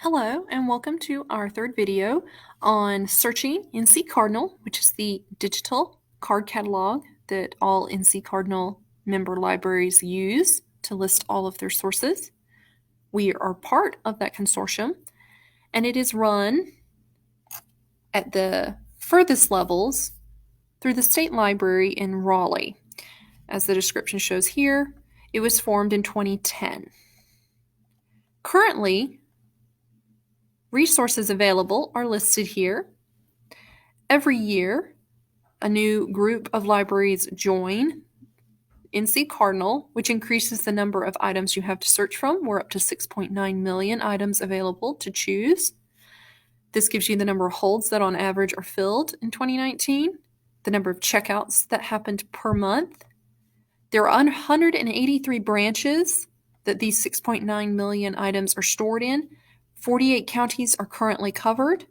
Hello and welcome to our third video on searching NC Cardinal, which is the digital card catalog that all NC Cardinal member libraries use to list all of their sources. We are part of that consortium, and it is run at the furthest levels through the State Library in Raleigh. As the description shows here, it was formed in 2010. Currently, resources available are listed here. Every year, a new group of libraries join NC Cardinal, which increases the number of items you have to search from. We're up to 6.9 million items available to choose. This gives you the number of holds that on average are filled in 2019, the number of checkouts that happened per month. There are 183 branches that these 6.9 million items are stored in. 48 counties are currently covered.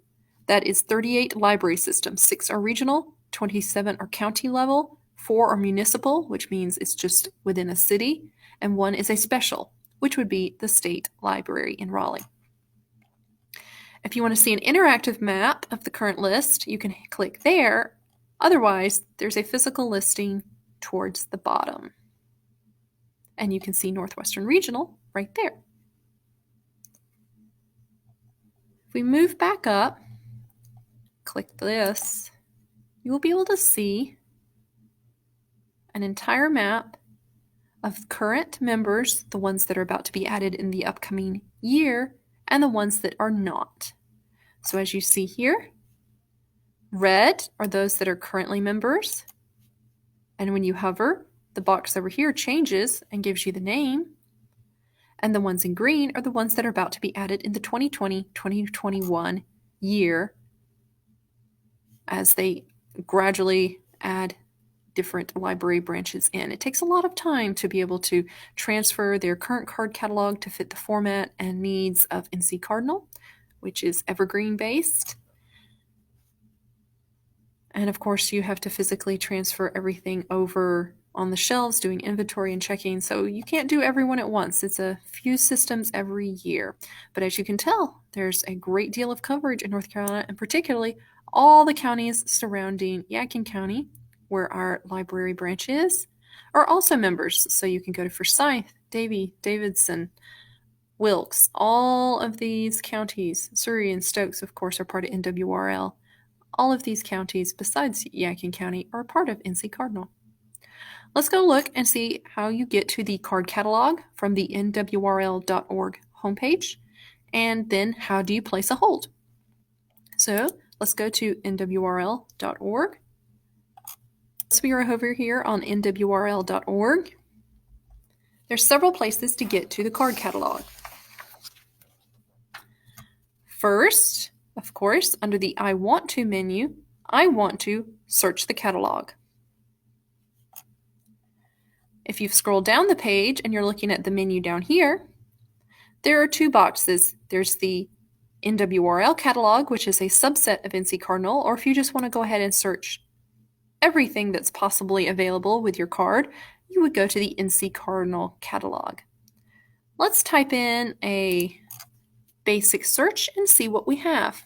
That is 38 library systems. 6 are regional, 27 are county level, 4 are municipal, which means it's just within a city, and 1 is a special, which would be the State Library in Raleigh. If you want to see an interactive map of the current list, you can click there. Otherwise, there's a physical listing towards the bottom. And you can see Northwestern Regional right there. If we move back up, click this, you will be able to see an entire map of current members, the ones that are about to be added in the upcoming year, and the ones that are not. So as you see here, red are those that are currently members. And when you hover, the box over here changes and gives you the name. And the ones in green are the ones that are about to be added in the 2020-2021 year as they gradually add different library branches in. It takes a lot of time to be able to transfer their current card catalog to fit the format and needs of NC Cardinal, which is evergreen based. And of course, you have to physically transfer everything over on the shelves, doing inventory and checking. So you can't do everyone at once. It's a few systems every year. But as you can tell, there's a great deal of coverage in North Carolina, and particularly all the counties surrounding Yadkin County, where our library branch is, are also members. So you can go to Forsyth, Davie, Davidson, Wilkes. All of these counties, Surrey and Stokes, of course, are part of NWRL. All of these counties, besides Yadkin County, are part of NC Cardinal. Let's go look and see how you get to the card catalog from the nwrl.org homepage, and then how do you place a hold. So let's go to nwrl.org. So we are over here on nwrl.org. There's several places to get to the card catalog. First, of course, under the I Want To menu, I want to search the catalog. If you've scrolled down the page and you're looking at the menu down here, there are 2 boxes. There's the NWRL catalog, which is a subset of NC Cardinal, or if you just want to go ahead and search everything that's possibly available with your card, you would go to the NC Cardinal catalog. Let's type in a basic search and see what we have.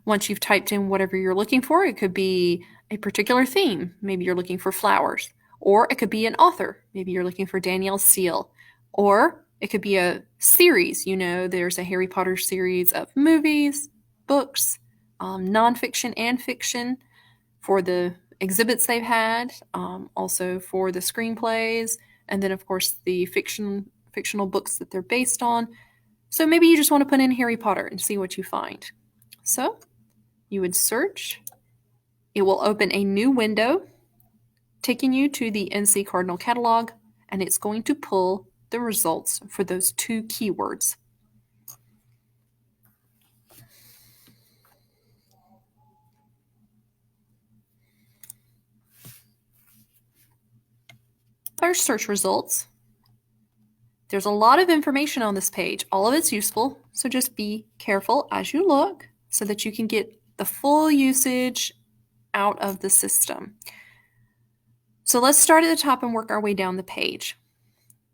Once you've typed in whatever you're looking for, it could be a particular theme. Maybe you're looking for flowers. Or it could be an author. Maybe you're looking for Danielle Steele. Or it could be a series. You know, there's a Harry Potter series of movies, books, nonfiction and fiction for the exhibits they've had, also for the screenplays, and then, of course, the fictional books that they're based on. So maybe you just want to put in Harry Potter and see what you find. So you would search. It will open a new window taking you to the NC Cardinal catalog, and it's going to pull the results for those 2 keywords. Our search results. There's a lot of information on this page. All of it's useful, so just be careful as you look so that you can get the full usage out of the system. So let's start at the top and work our way down the page.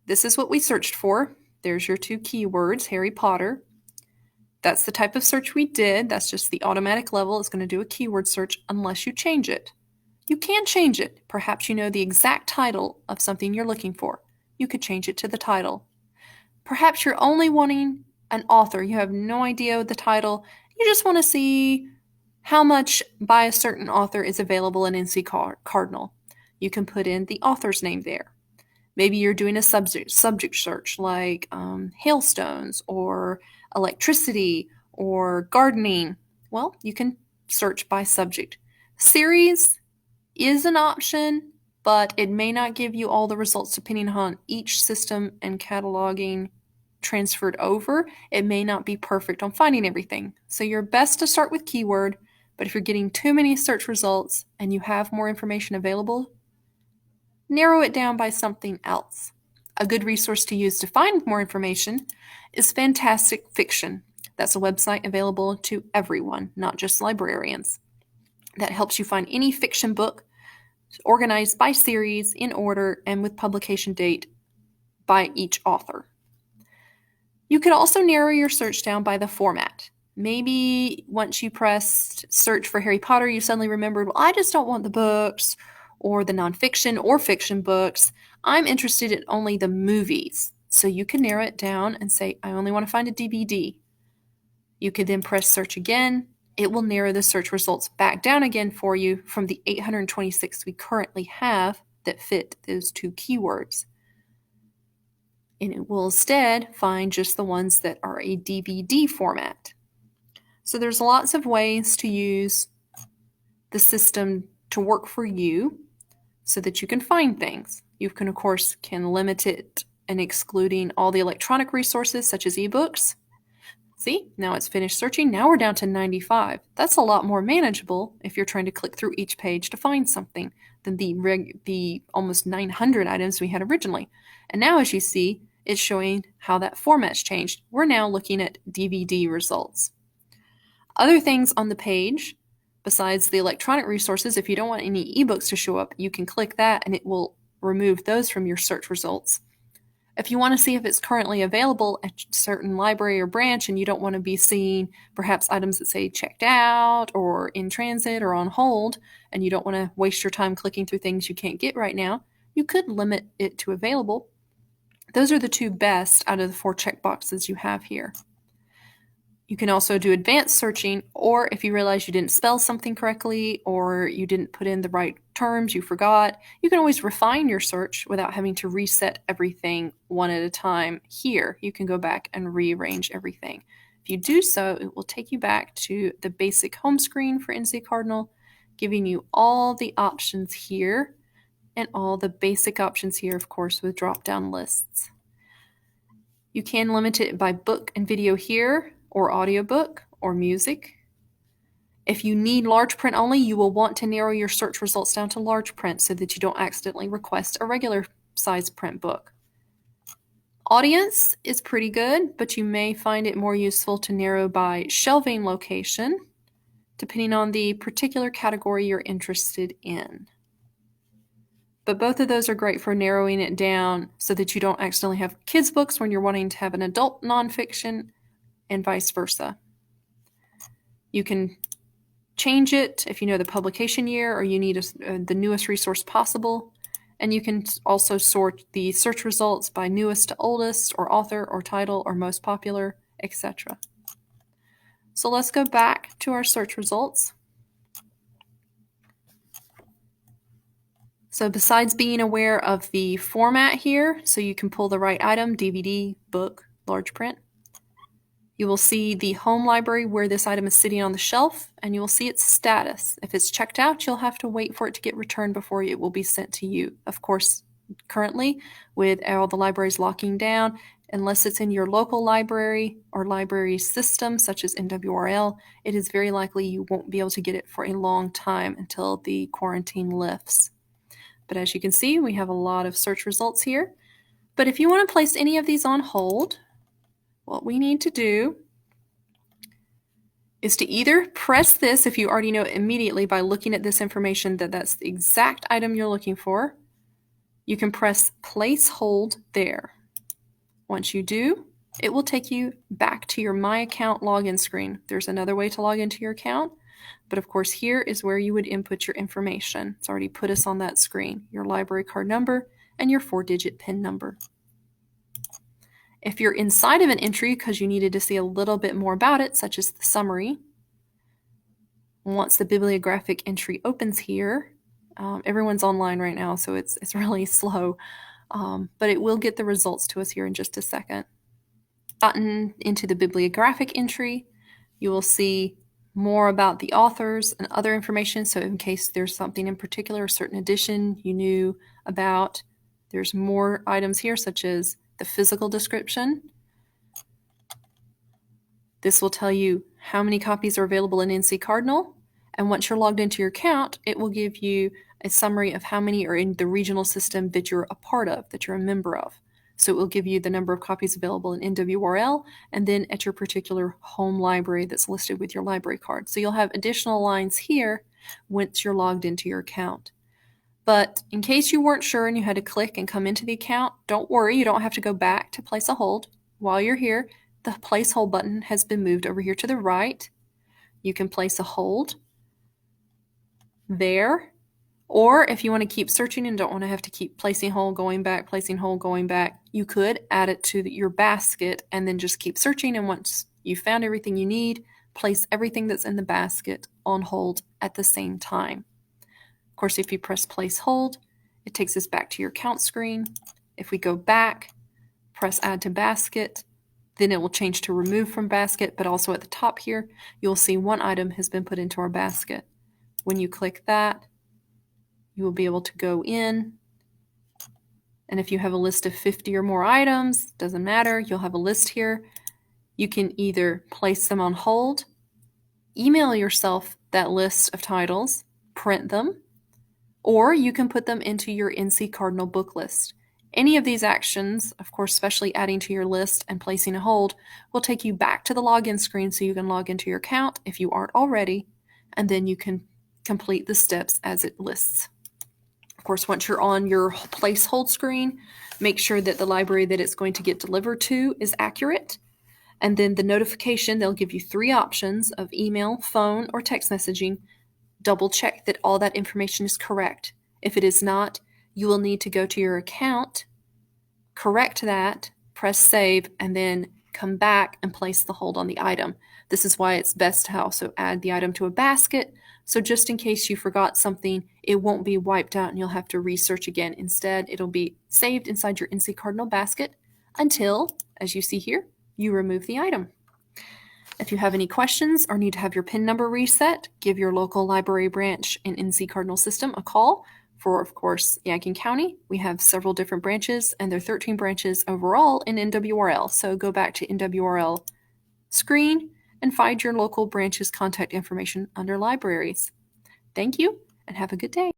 This is what we searched for. There's your 2 keywords, Harry Potter. That's the type of search we did. That's just the automatic level. It's going to do a keyword search unless you change it. You can change it. Perhaps you know the exact title of something you're looking for. You could change it to the title. Perhaps you're only wanting an author. You have no idea the title. You just want to see how much by a certain author is available in NC Cardinal. You can put in the author's name there. Maybe you're doing a subject search like hailstones or electricity or gardening. Well, you can search by subject. Series is an option, but it may not give you all the results depending on each system and cataloging transferred over. It may not be perfect on finding everything. So you're best to start with keyword, but if you're getting too many search results and you have more information available, narrow it down by something else. A good resource to use to find more information is Fantastic Fiction. That's a website available to everyone, not just librarians. That helps you find any fiction book organized by series in order and with publication date by each author. You could also narrow your search down by the format. Maybe once you pressed search for Harry Potter, you suddenly remembered, well, I just don't want the books or the nonfiction or fiction books. I'm interested in only the movies. So you can narrow it down and say, I only want to find a DVD. You could then press search again. It will narrow the search results back down again for you from the 826 we currently have that fit those 2 keywords. And it will instead find just the ones that are a DVD format. So there's lots of ways to use the system to work for you so that you can find things. You can, of course, limit it and excluding all the electronic resources such as ebooks. See, now it's finished searching. Now we're down to 95. That's a lot more manageable if you're trying to click through each page to find something than the almost 900 items we had originally. And now, as you see, it's showing how that format's changed. We're now looking at DVD results. Other things on the page, besides the electronic resources, if you don't want any ebooks to show up, you can click that and it will remove those from your search results. If you want to see if it's currently available at a certain library or branch and you don't want to be seeing perhaps items that say checked out or in transit or on hold, and you don't want to waste your time clicking through things you can't get right now, you could limit it to available. Those are the 2 best out of the 4 checkboxes you have here. You can also do advanced searching, or if you realize you didn't spell something correctly or you didn't put in the right terms, you forgot, you can always refine your search without having to reset everything one at a time. Here, you can go back and rearrange everything. If you do so, it will take you back to the basic home screen for NC Cardinal, giving you all the options here and all the basic options here, of course, with drop-down lists. You can limit it by book and video here, or audiobook, or music. If you need large print only, you will want to narrow your search results down to large print so that you don't accidentally request a regular size print book. Audience is pretty good, but you may find it more useful to narrow by shelving location, depending on the particular category you're interested in. But both of those are great for narrowing it down so that you don't accidentally have kids' books when you're wanting to have an adult nonfiction, and vice versa. You can change it if you know the publication year or you need the newest resource possible. And you can also sort the search results by newest to oldest, or author, or title, or most popular, etc. So let's go back to our search results. So besides being aware of the format here, so you can pull the right item, DVD, book, large print, you will see the home library where this item is sitting on the shelf, and you will see its status. If it's checked out, you'll have to wait for it to get returned before it will be sent to you. Of course, currently, with all the libraries locking down, unless it's in your local library or library system, such as NWRL, it is very likely you won't be able to get it for a long time until the quarantine lifts. But as you can see, we have a lot of search results here. But if you want to place any of these on hold, what we need to do is to either press this, if you already know it immediately by looking at this information that that's the exact item you're looking for, you can press place hold there. Once you do, it will take you back to your My Account login screen. There's another way to log into your account, but of course here is where you would input your information. It's already put us on that screen, your library card number and your 4-digit PIN number. If you're inside of an entry because you needed to see a little bit more about it, such as the summary, once the bibliographic entry opens here, everyone's online right now, so it's really slow, but it will get the results to us here in just a second. Gotten into the bibliographic entry, you will see more about the authors and other information. So in case there's something in particular, a certain edition you knew about, there's more items here, such as the physical description. This will tell you how many copies are available in NC Cardinal. And once you're logged into your account, it will give you a summary of how many are in the regional system that you're a part of, that you're a member of. So it will give you the number of copies available in NWRL and then at your particular home library that's listed with your library card. So you'll have additional lines here once you're logged into your account. But in case you weren't sure and you had to click and come into the account, don't worry, you don't have to go back to place a hold. While you're here, the place hold button has been moved over here to the right. You can place a hold there, or if you want to keep searching and don't want to have to keep placing hold, going back, placing hold, going back, you could add it to your basket and then just keep searching, and once you found everything you need, place everything that's in the basket on hold at the same time. Of course, if you press place hold, it takes us back to your account screen. If we go back, press add to basket, then it will change to remove from basket, but also at the top here, you'll see one item has been put into our basket. When you click that, you will be able to go in, and if you have a list of 50 or more items, doesn't matter, you'll have a list here. You can either place them on hold, email yourself that list of titles, print them, or you can put them into your NC Cardinal book list. Any of these actions, of course, especially adding to your list and placing a hold, will take you back to the login screen so you can log into your account if you aren't already, and then you can complete the steps as it lists. Of course, once you're on your place hold screen, make sure that the library that it's going to get delivered to is accurate. And then the notification, they'll give you 3 options of email, phone, or text messaging. Double check that all that information is correct. If it is not, you will need to go to your account, correct that, press save, and then come back and place the hold on the item. This is why it's best to also add the item to a basket, so just in case you forgot something, it won't be wiped out and you'll have to research again. Instead, it'll be saved inside your NC Cardinal basket until, as you see here, you remove the item. If you have any questions or need to have your PIN number reset, give your local library branch in NC Cardinal system a call. For, of course, Yadkin County, we have several different branches, and there are 13 branches overall in NWRL. So go back to NWRL screen and find your local branch's contact information under libraries. Thank you, and have a good day.